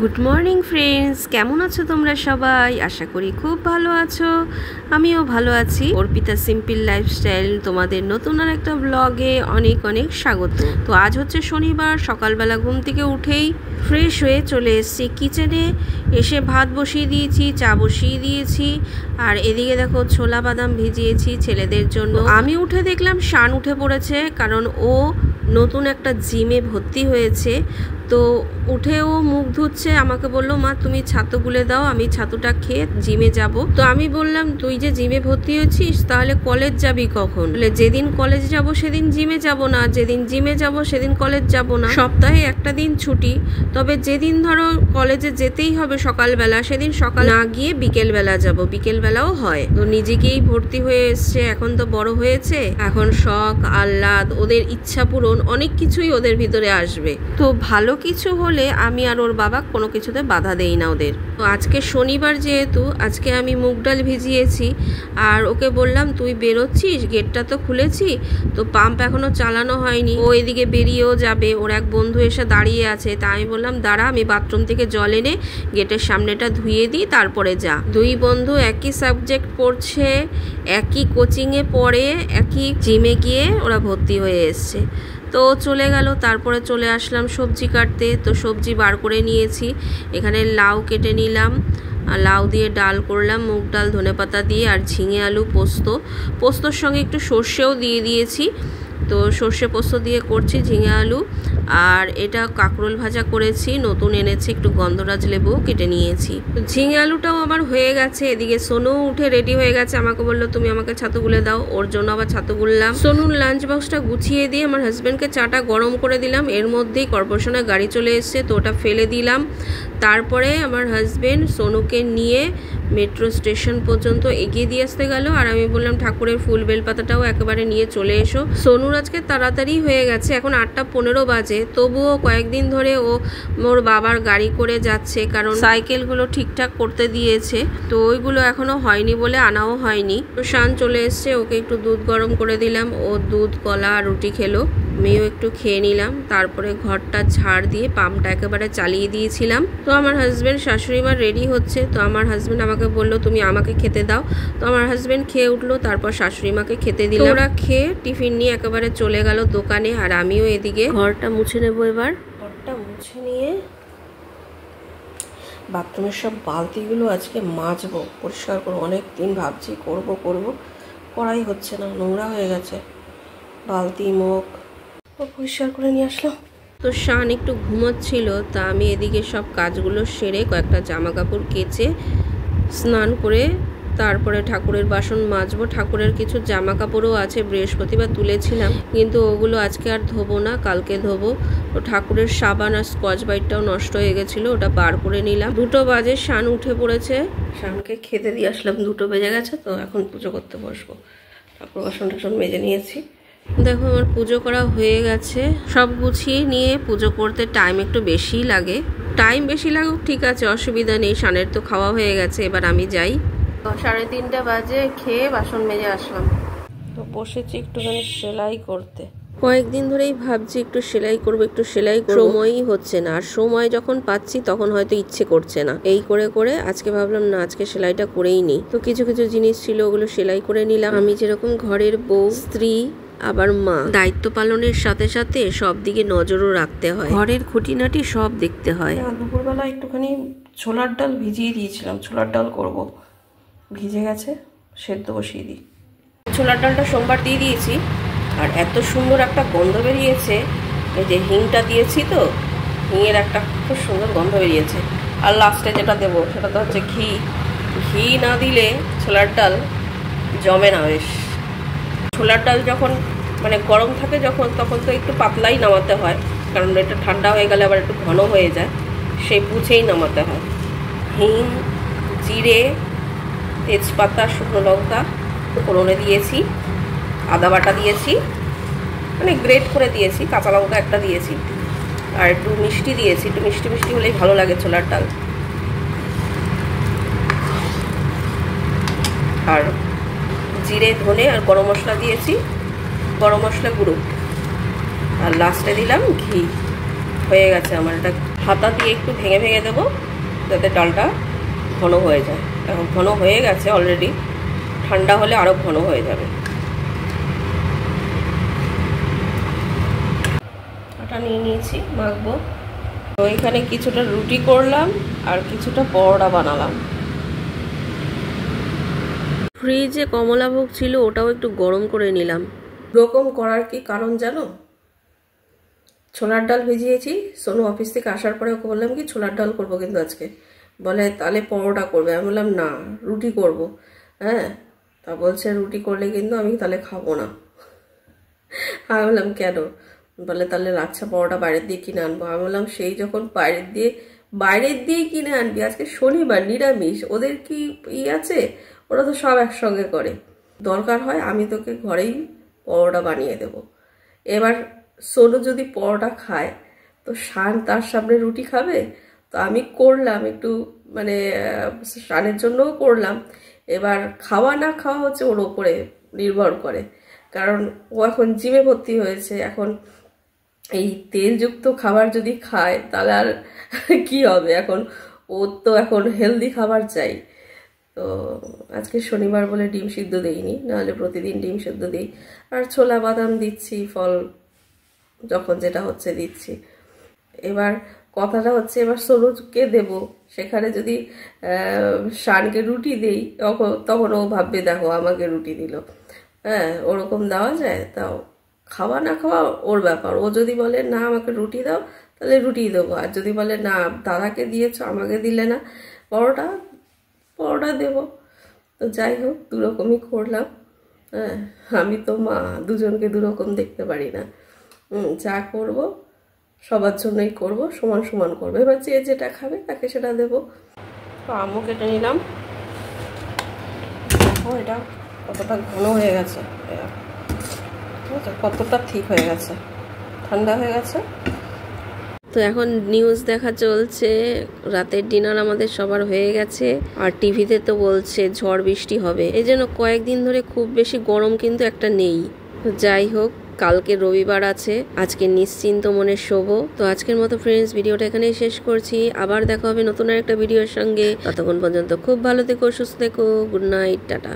Good morning friends, কেমন আছো তোমরা সবাই? আশা করি খুব ভালো আছো। আমিও ভালো আছি। অর্পিতা সিম্পল লাইফস্টাইল তোমাদের নতুন আর একটা ব্লগে অনেক অনেক স্বাগত। তো আজ হচ্ছে শনিবার, সকালবেলা ঘুম থেকে উঠেই ফ্রেশ হয়ে চলে এসেছি কিচেনে। এসে ভাত বসিয়ে দিয়েছি, চা বসিয়ে দিয়েছি, আর এদিকে দেখো ছোলা বাদাম ভিজিয়েছি ছেলেদের জন্য। আমি উঠে দেখলাম শান উঠে পড়েছে, কারণ ও নতুন একটা জিমে ভর্তি হয়েছে। তো উঠে ও মুখ ধুচ্ছে, আমাকে বললো মা তুমি ছাতু গুলে দাও, আমি ছাতুটা খেয়ে জিমে যাব। তো আমি বললাম তুই যে জিমে ভর্তি হয়েছিস তাহলে কলেজ যাবি কখন? বলে যেদিন কলেজ যাব সেদিন জিমে যাব না, যেদিন জিমে যাব সেদিন কলেজ যাব না, সপ্তাহে একটা দিন ছুটি। তবে যেদিন ধরো কলেজে যেতেই হবে সকালবেলা, সেদিন সকাল না গিয়ে বিকেলবেলা যাব, বিকেলবেলাও হয়। তো নিজেকেই ভর্তি হয়ে এসছে, এখন তো বড় হয়েছে, এখন শখ আহ্লাদ ওদের ইচ্ছা পূরণ অনেক কিছুই ওদের ভিতরে আসবে। তো ভালো কিছু হলে আমি আর ওর বাবা কোনো কিছুতে বাধা দেই না ওদের। তো আজকে শনিবার যেহেতু, আজকে আমি মুগ ডাল ভিজিয়েছি, আর ওকে বললাম তুই বেরোচ্ছিস, গেটটা তো খুলেছি, তো পাম্প এখনো চালানো হয়নি, ও এদিকে বেরিয়েও যাবে, ওর এক বন্ধু এসে দাঁড়িয়ে আছে। তা আমি বললাম দাঁড়া, আমি বাথরুম থেকে জল এনে গেটের সামনেটা ধুয়ে দিই, তারপরে যা। দুই বন্ধু একই সাবজেক্ট পড়ছে, একই কোচিংয়ে পড়ে, একই জিমে গিয়ে ওরা ভর্তি হয়ে এসছে। তো চলে গেল, তারপরে চলে আসলাম সবজি কাটতে। তো সবজি বার করে নিয়েছি, এখানে লাউ কেটে নিলাম, লাউ দিয়ে ডাল করলাম, মুগ ডাল ধনেপাতা দিয়ে, আর ঝিঙে আলু পোস্তর সঙ্গে একটু সর্ষেও দিয়ে দিয়েছি। তো সর্ষে পোস্ত দিয়ে করছি ঝিঙে আলু। আর এটা কাঁকরোল ভাজা করেছি, নতুন এনেছি, একটু গন্ধরাজ লেবু কেটে নিয়েছি। তো ঝিঙে আলুটাও আমার হয়ে গেছে। এদিকে সোনু উঠে রেডি হয়ে গেছে, আমাকে বললো তুমি আমাকে ছাতু গুলে দাও, ওর জন্য আবার ছাতু গুললাম। সোনুর লাঞ্চ বক্সটা গুছিয়ে দিয়ে আমার হাজব্যান্ডকে চাটা গরম করে দিলাম। এর মধ্যেই কর্পোরেশনের গাড়ি চলে এসছে, তো ওটা ফেলে দিলাম। তারপরে আমার হাজব্যান্ড সোনুকে নিয়ে মেট্রো স্টেশন পর্যন্ত এগিয়ে দিয়ে আসতে গেল, আর আমি বললাম ঠাকুরের ফুল বেলপাতাটাও একেবারে নিয়ে চলে এসো। সোনুর আজকে তাড়াতাড়ি হয়ে গেছে, এখন 8:15 বাজে, তবুও কয়েকদিন ধরে ও ওর বাবার গাড়ি করে যাচ্ছে, কারণ সাইকেলগুলো ঠিকঠাক করতে দিয়েছে, তো ওইগুলো এখনো হয়নি বলে আনাও হয়নি। তো শান চলে এসছে, ওকে একটু দুধ গরম করে দিলাম, ও দুধ কলা আর রুটি খেলো, মেয়েও একটু খেয়ে নিলাম। তারপরে ঘরটা ঝাড় দিয়ে পাম্পটা একেবারে চালিয়ে দিয়েছিলাম। তো আমার হাজব্যান্ড শাশুড়ি মা রেডি হচ্ছে, তো আমার হাজব্যান্ড আমাকে বললো তুমি আমাকে খেতে দাও। তো আমার হাজব্যান্ড খেয়ে উঠলো, তারপর শাশুড়ি মাকে খেতে দিল। ওরা খেয়ে টিফিন নিয়ে একেবারে চলে গেল দোকানে, আর আমিও এদিকে ঘরটা মুছে নেবো। এবার ঘরটা মুছে নিয়ে বাথরুমের সব বালতিগুলো আজকে মাজবো, পরিষ্কার করবো। অনেক দিন ভাবছি করব করাই হচ্ছে না, নোংরা হয়ে গেছে বালতি মুখ, পরিষ্কার করে নিয়ে আসলাম। তো শান একটু ঘুমোচ্ছিল, তা আমি এদিকে সব কাজগুলো সেরে কয়েকটা জামা কাপড় কেচে স্নান করে তারপরে ঠাকুরের বাসন মাজবো। ঠাকুরের কিছু জামা কাপড়ও আছে, বৃহস্পতিবার তুলেছিলাম, কিন্তু ওগুলো আজকে আর ধোবো না, কালকে ধোবো। তো ঠাকুরের সাবান আর স্কচ ব্রাইটটাও নষ্ট হয়ে গেছিলো, ওটা বার করে নিলাম। 2টো বাজে, শান উঠে পড়েছে, শানকে খেতে দিয়ে আসলাম, 2টো বেজে গেছে। তো এখন পুজো করতে বসবো। ঠাকুর বাসন টাসন মেজে নিয়েছি। দেখো আমার পুজো করা হয়ে গেছে, সব গুছিয়ে নিয়ে পুজো করতে টাইম একটু বেশিই লাগে। টাইম বেশি লাগুক ঠিক আছে, অসুবিধা নেই, শানের তো খাওয়া হয়ে গেছে, এবার আমি যাই। 3:30 বাজে, খেয়ে বাসন মেজে আসলাম। তো বসেছি একটুখানি সেলাই করতে। কয়েকদিন ধরেই ভাবছি একটু সেলাই করবো, সময়ই হচ্ছে না, আর সময় যখন পাচ্ছি তখন হয়তো ইচ্ছে করছে না। এই করে করে আজকে ভাবলাম না, আজকে সেলাইটা করেই নি। তো কিছু কিছু জিনিস ছিল, ওগুলো সেলাই করে নিলাম। আমি যেরকম ঘরের বউ, স্ত্রী, আবার মা, দায়িত্ব পালনের সাথে সাথে সব দিকে নজরও রাখতে হয়, ঘরের খুঁটিনাটি সব দেখতে হয়। দুপুরবেলা একটুখানি ছোলার ডাল ভিজিয়ে দিয়েছিলাম, ছোলার ডাল করব, ভিজে গেছে, সেদ্ধ বসিয়ে দিই। ছোলার ডালটা সোমবার দিয়ে দিয়েছি, আর এত সুন্দর একটা গন্ধ বেরিয়েছে। এই যে হিংটা দিয়েছি, তো হিঙের একটা খুব সুন্দর গন্ধ বেরিয়েছে। আর লাস্টে যেটা দেবো সেটা তো হচ্ছে ঘি। ঘি না দিলে ছোলার ডাল জমে না বেশ। ছোলার ডাল যখন মানে গরম থাকে যখন, তখন তো একটু পাতলাই নামাতে হয়, কারণ এটা ঠান্ডা হয়ে গেলে আবার একটু ঘন হয়ে যায়, সেই বুঝেই নামাতে হয়। হিং, জিরে, তেজপাতা, শুকনো লঙ্কা ফোড়নে দিয়েছি, আদা বাটা দিয়েছি, মানে গ্রেট করে দিয়েছি, কাঁচা লঙ্কা একটা দিয়েছি, আর একটু মিষ্টি দিয়েছি। একটু মিষ্টি মিষ্টি হলেই ভালো লাগে ছোলার ডাল। আর জিরে, ধনে আর গরম মশলা দিয়েছি, গরম মশলা গুঁড়ো, আর লাস্টে দিলাম ঘি। হয়ে গেছে আমার এটা হাতা দিয়ে একটু ভেঙে ভেঙে দেবো যাতে ডালটা ঘন হয়ে যায়। এখন ঘন হয়ে গেছে অলরেডি, ঠান্ডা হলে আরও ঘন হয়ে যাবে। আটা নিয়ে নিয়েছি, মাখবো। তো এখানে কিছুটা রুটি করলাম আর কিছুটা পরোটা বানালাম। ফ্রিজে কমলাভোগ ছিল, ওটাও একটু গরম করে নিলাম। এরকম করার কি কারণ জানো? ছোলার ডাল ভিজিয়েছি, সোনু অফিস থেকে আসার পরে ওকে বললাম কি ছোলার ডাল করবো কিন্তু আজকে। বলে তাহলে পরোটা করবে। আমি বললাম না, রুটি করব। হ্যাঁ, তা বলছে রুটি করলে কিন্তু আমি তাহলে খাবো না। আমি বললাম কেন? বলে তাহলে লাচ্ছা পরোটা বাইরের দিয়ে কিনে আনবো। আমি বললাম সেই যখন বাইরের দিয়ে কিনে আনবি, আজকে শনিবার নিরামিষ, ওদের কি আছে? ওরা তো সব একসঙ্গে করে। দরকার হয় আমি তোকে ঘরেই পরোটা বানিয়ে দেব। এবার সোনু যদি পরোটা খায় তো শান তার সামনে রুটি খাবে? তো আমি করলাম একটু, মানে শানের জন্যও করলাম। এবার খাওয়া না খাওয়া হচ্ছে ওর ওপরে নির্ভর করে, কারণ ও এখন জিমে ভর্তি হয়েছে। এখন এই তেলযুক্ত খাবার যদি খায় তাহলে আর কি হবে? এখন ওর তো এখন হেলদি খাবার চাই। তো আজকে শনিবার বলে ডিম সিদ্ধ দিইনি, নাহলে প্রতিদিন ডিম সিদ্ধ দিই। আর ছোলা বাদাম দিচ্ছি, ফল যখন যেটা হচ্ছে দিচ্ছি। এবার কথাটা হচ্ছে, এবার সোনুকে দেব, সেখানে যদি শানকে রুটি দেই তখন ও ভাববে দেখো আমাকে রুটি দিল। হ্যাঁ, ওরকম দেওয়া যায়? তাও খাওয়া না খাওয়া ওর ব্যাপার। ও যদি বলে না আমাকে রুটি দাও, তাহলে রুটি দেবো। আর যদি বলে না দাদাকে দিয়েছো আমাকে দিলে না, পরোটা দেবো। তো যাই হোক, দুরকমই করলাম। হ্যাঁ, আমি তো মা, দুজনকে দুরকম দেখতে পারি না। যা করব সবার জন্যই করব, সমান সমান করবো। এবার যে যেটা খাবে তাকে সেটা দেবো। তো আমও কেটে নিলাম। দেখো এটা কতটা ঘন হয়ে গেছে, কতটা ঠিক হয়ে গেছে, ঠান্ডা হয়ে গেছে। তো এখন নিউজ দেখা চলছে, রাতের ডিনার আমাদের সবার হয়ে গেছে। আর টিভিতে তো বলছে ঝড় বৃষ্টি হবে, এই জন্য কয়েকদিন ধরে খুব বেশি গরম কিন্তু একটা নেই। তো যাই হোক, কালকে রবিবার আছে, আজকে নিশ্চিন্ত মনে শোবো। তো আজকের মতো ফ্রেন্ডস, ভিডিওটা এখানেই শেষ করছি। আবার দেখা হবে নতুন একটা ভিডিওর সঙ্গে। ততক্ষণ পর্যন্ত খুব ভালো থেকো, সুস্থ থেকো। Good night, tata.